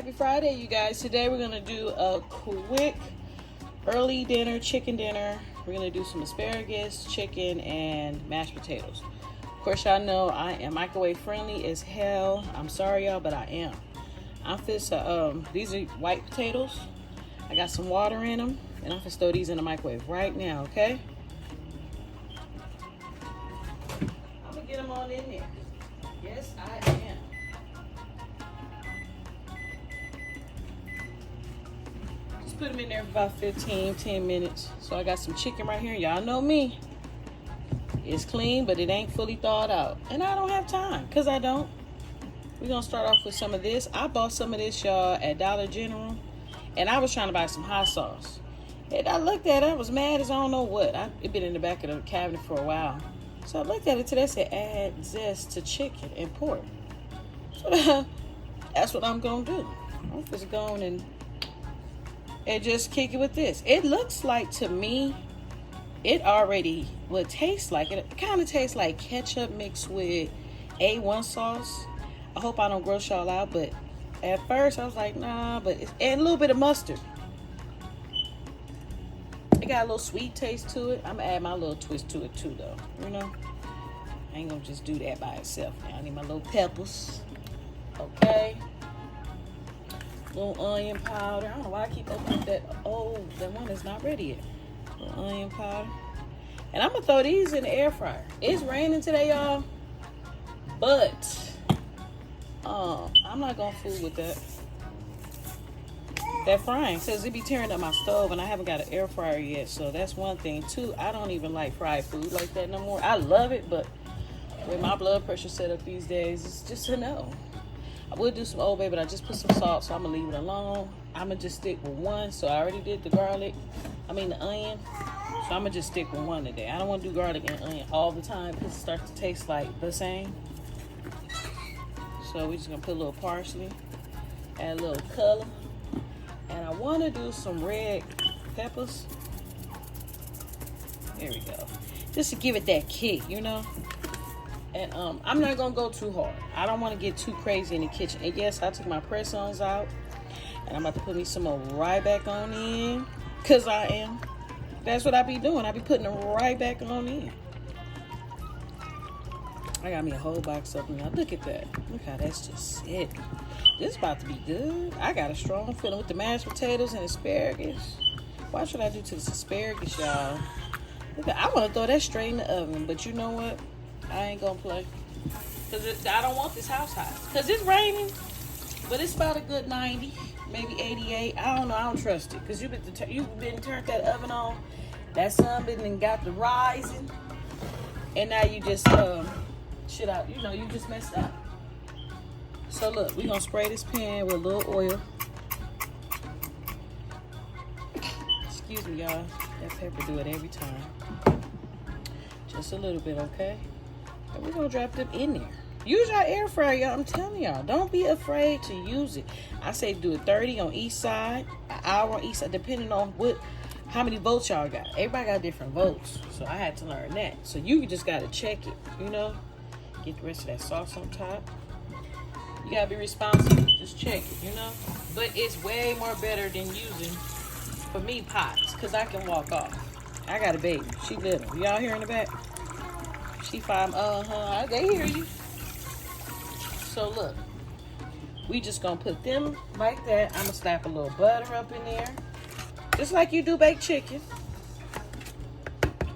Happy Friday, you guys. Today we're gonna do a quick early dinner, chicken dinner. We're gonna do some asparagus, chicken, and mashed potatoes. Of course, y'all know I am microwave friendly as hell. I'm sorry, y'all, but I am. I'm these are white potatoes. I got some water in them, and I'm gonna throw these in the microwave right now, okay? I'm gonna get them on in there. Yes, I am. Put them in there for about 10 minutes. So I got some chicken right here. Y'all know me. It's clean, but it ain't fully thawed out. And I don't have time, because I don't. We're going to start off with some of this. I bought some of this, y'all, at Dollar General. And I was trying to buy some hot sauce. And I looked at it. I was mad as I don't know what. It been in the back of the cabinet for a while. So I looked at it today. It said, add zest to chicken and pork. So that's what I'm going to do. I'm just going and just kick it with this. It looks like, to me, it already would taste like it. It kind of tastes like ketchup mixed with A1 sauce. I hope I don't gross y'all out, but at first I was like, nah, but and a little bit of mustard. It got a little sweet taste to it. I'm gonna add my little twist to it too, though. You know, I ain't gonna just do that by itself. Now I need my little peppers. Okay. Little onion powder. I don't know why I keep opening that. Oh, that one is not ready yet. Little onion powder. And I'm going to throw these in the air fryer. It's raining today, y'all. But I'm not going to fool with that frying. Because it be tearing up my stove. And I haven't got an air fryer yet. So that's one thing. Two, I don't even like fried food like that no more. I love it. But with my blood pressure set up these days, it's just a no. I would do some Old Bay, but I just put some salt, so I'm going to leave it alone. I'm going to just stick with one. So I already did the the onion. So I'm going to just stick with one today. I don't want to do garlic and onion all the time because it starts to taste like the same. So we're just going to put a little parsley, add a little color. And I want to do some red peppers. There we go. Just to give it that kick, you know. And I'm not going to go too hard. I don't want to get too crazy in the kitchen. And yes, I took my press-ons out. And I'm about to put me some more right back on in. Because I am. That's what I be doing. I be putting them right back on in. I got me a whole box up now. Look at that. Look how that's just it. This is about to be good. I got a strong feeling with the mashed potatoes and asparagus. What should I do to this asparagus, y'all? Look, I want to throw that straight in the oven. But you know what? I ain't gonna play, because I don't want this house hot, because it's raining, but it's about a good 90, maybe 88. I don't know. I don't trust it, because you've been turned that oven on, that sun been and got the rising, and now you just shit out. You know, you just messed up. So look, we're gonna spray this pan with a little oil. Excuse me, y'all. That pepper do it every time. Just a little bit, okay? And we're going to drop them in there. Use your air fryer, y'all. I'm telling y'all. Don't be afraid to use it. I say do it 30 on each side, an hour on each side, depending on how many votes y'all got. Everybody got different votes. So I had to learn that. So you just got to check it, you know. Get the rest of that sauce on top. You got to be responsible. Just check it, you know. But it's way more better than using, for me, pots. Because I can walk off. I got a baby. She little. Y'all hear in the back? She 5. They hear you. So look, we just gonna put them like that. I'm gonna slap a little butter up in there, just like you do baked chicken.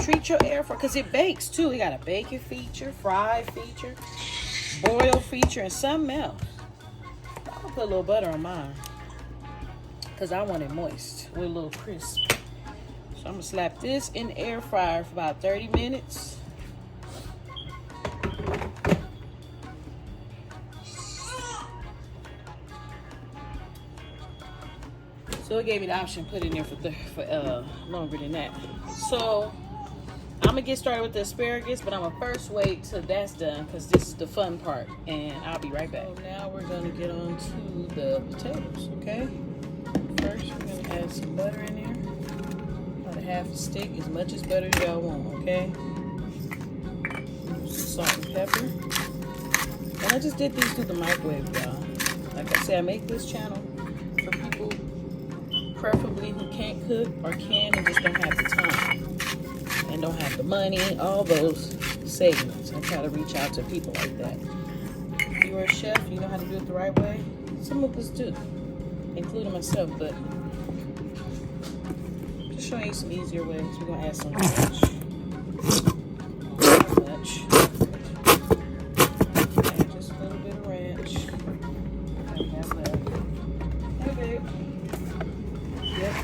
Treat your air fryer, because it bakes too. We got a bacon feature, fried feature, boil feature, and something else. I'm gonna put a little butter on mine, because I want it moist with a little crisp. So I'm gonna slap this in the air fryer for about 30 minutes. So it gave me the option to put it in there for longer than that. So I'm gonna get started with the asparagus, but I'm gonna first wait till that's done, because this is the fun part, and I'll be right back. So now we're gonna get on to the potatoes, okay? First, we're gonna add some butter in there. About a half a stick, as much as butter as y'all want, okay? Some salt and pepper. And I just did these through the microwave, y'all. Like I said, I make this channel preferably who can't cook or can and just don't have the time and don't have the money, all those segments. I try to reach out to people like that. If you're a chef, you know how to do it the right way. Some of us do, including myself, but just showing you some easier ways. We're gonna add some ranch. Not much. Add just a little bit of ranch. I have that. Hey, babe. Yep.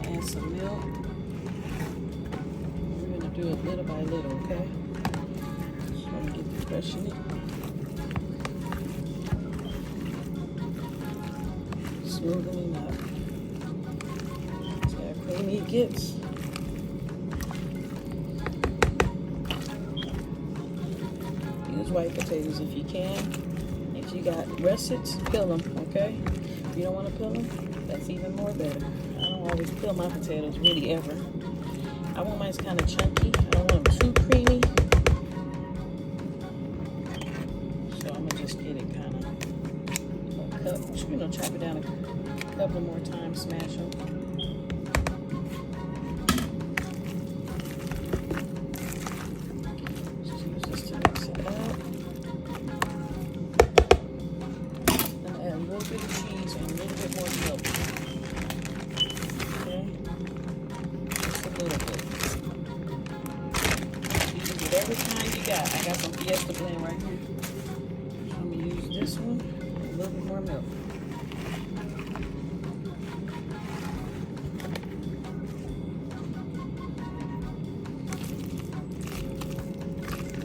Add some milk. We're gonna do it little by little, okay? Just want to get the fresh in it. Smoothing up. See how creamy it gets. Use white potatoes if you can. If you got russets, peel them, okay? If you don't want to peel them, that's even more better. I don't always peel my potatoes, really, ever. I want mine kind of chunky. I don't want them too creamy. So I'm gonna just get it kind of a cup. Just, you know, chop it down a couple more times, smash them. Just use this to mix it up. And add a little bit of cheese and a little bit more milk. Okay? Just a little bit. You can get every kind you got. I got some Fiesta blend right here. I'm gonna use this one. A little bit more milk.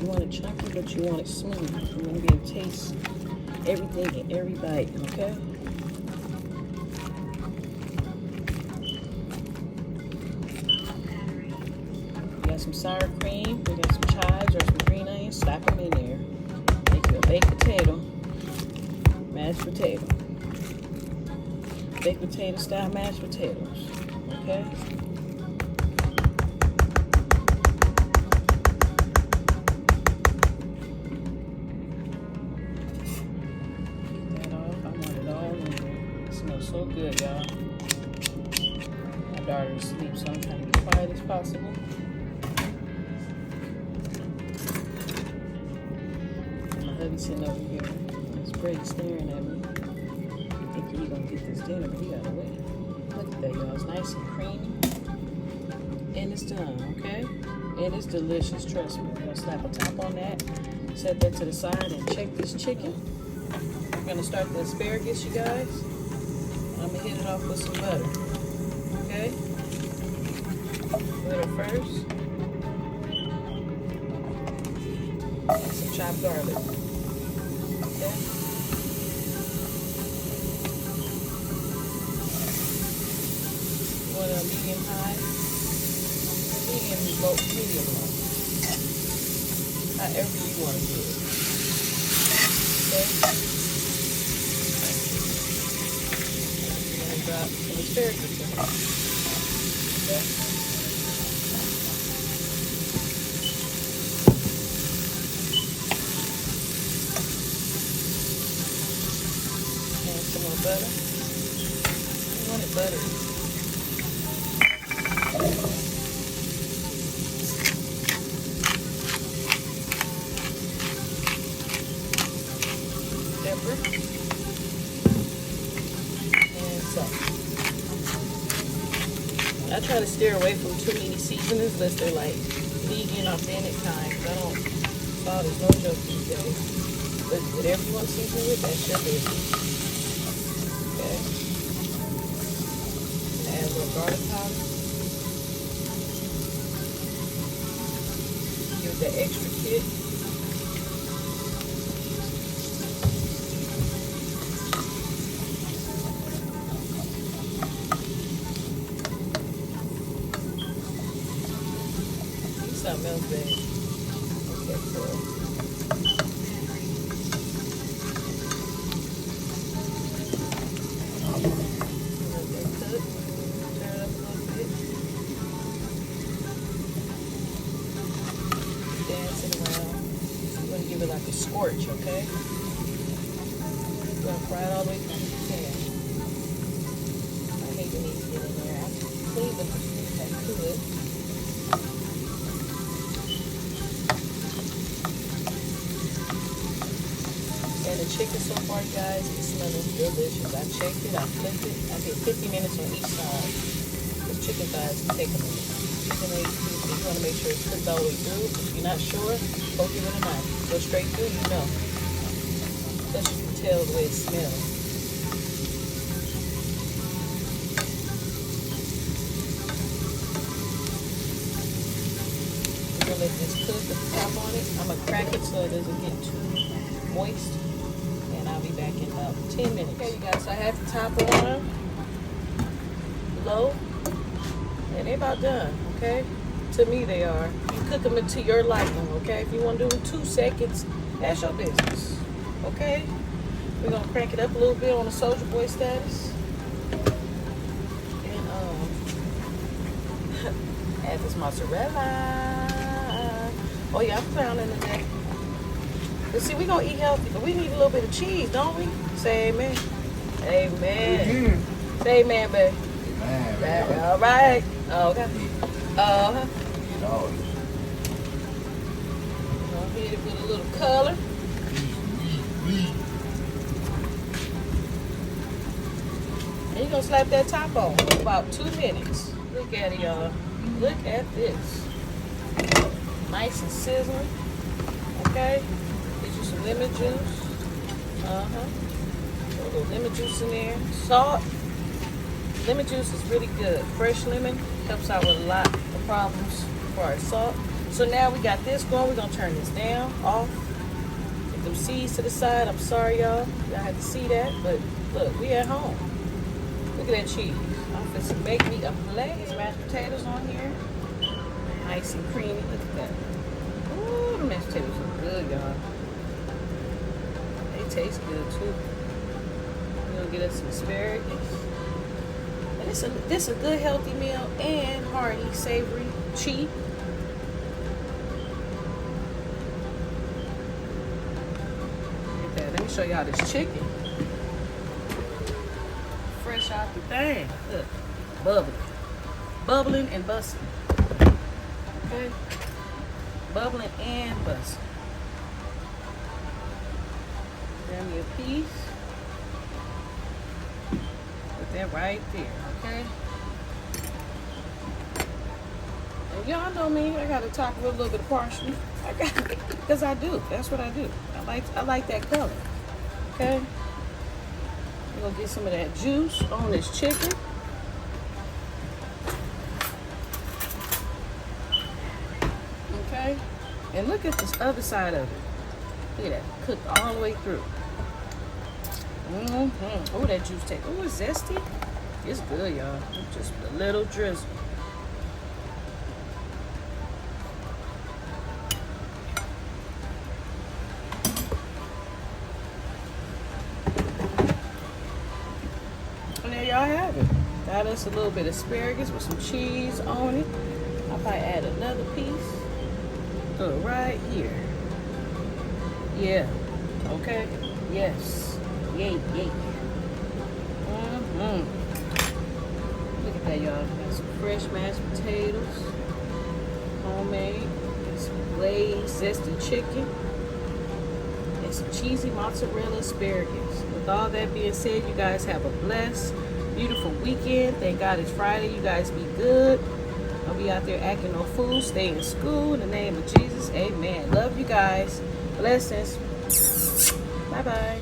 You want it chunky, but you want it smooth. You want to be able to taste everything in every bite, okay? We got some sour cream, we got some chives or some green onions, slap them in there. Make you a baked potato, mashed potato. Baked potato style mashed potatoes, okay? So good, y'all. My daughter is asleep, so I'm trying to be quiet as possible. My hubby's sitting over here on his break staring at me. Thinking he's gonna get this dinner, but he gotta wait. Look at that, y'all. It's nice and creamy. And it's done, okay? And it's delicious, trust me. I'm gonna slap a top on that, set that to the side, and check this chicken. We're gonna start the asparagus, you guys. I'm gonna hit it off with some butter, okay? Butter first. And some chopped garlic, okay? You want a medium high? Medium low, medium low. However you want to do it, okay? Drop some asparagus in it. Okay. And some more butter. You want it buttery. Pepper. I try to steer away from too many seasonings unless they're like vegan, authentic kind. I don't, salt is no joke these days. But whatever you want to season with, that's your business. Okay. Add a little garlic powder. Give it that extra kick. Something else, babe. Okay, cool. Let that cook. Turn it up a little bit. Dancing around. I'm going to give it like a scorch, okay? I'm going to fry it all the way through the pan. I hate when these get chicken so far, you guys. It's smelling delicious. I checked it, I flipped it. I did 50 minutes on each side. This chicken thighs take a minute. Chicken legs too, so you want to make sure it's cooked all the way through. If you're not sure, poke it with a knife. Go straight through, you know. Plus you can tell the way it smells. We're gonna let this cook with the top on it. I'm gonna crack it so it doesn't get too moist. And I'll be back in about 10 minutes. Okay, you guys, so I have the top on low. And they're about done, okay? To me, they are. You cook them into your liking, okay? If you want to do it 2 seconds, that's your business, okay? We're gonna crank it up a little bit on the Soldier Boy status. And add this mozzarella. Oh yeah, I'm clowning today. But see, we're gonna eat healthy, but we need a little bit of cheese, don't we? Say amen. Amen. Say amen, babe. Amen. All right. Okay. You know. Go ahead and put a little color. And you're gonna slap that top on for about 2 minutes. Look at it, y'all. Look at this. Nice and sizzling. Okay. Get you some lemon juice. Put a little lemon juice in there. Salt. Lemon juice is really good. Fresh lemon helps out with a lot of problems for our salt. So now we got this going. We're gonna turn this down, off. Get them seeds to the side. I'm sorry, y'all. Y'all had to see that, but look, we at home. Look at that cheese. I'm finna make me a plate. These mashed potatoes on here. Nice and creamy. Look at that. Ooh, the mashed potatoes are good, y'all. They taste good too. We're gonna get us some asparagus. And this is a good healthy meal and hearty, savory, cheap. Look at that. Let me show y'all this chicken. Fresh out the thing. Look, bubbling and busting. Okay, bubbling and busting. Grab me a piece. Put that right there. Okay. And y'all know me. I got to top with a little bit of parsley. I got it because I do. That's what I do. I like that color. Okay. We're gonna get some of that juice on this chicken. Okay. And look at this other side of it. Look at that. Cooked all the way through. Oh, that juice taste. Oh, it's zesty. It's good, y'all. Just a little drizzle. And there y'all have it. Got us a little bit of asparagus with some cheese on it. I'll probably add another piece. Throw it right here. Yeah. Okay. Yes. Yay, yay. Look at that, y'all. Got some fresh mashed potatoes. Homemade. Some glazed, zesty chicken. And some cheesy mozzarella asparagus. With all that being said, you guys have a blessed, beautiful weekend. Thank God it's Friday. You guys be good. Don't be out there acting no fool. Stay in school. In the name of Jesus, amen. Love you guys. Blessings. Bye-bye.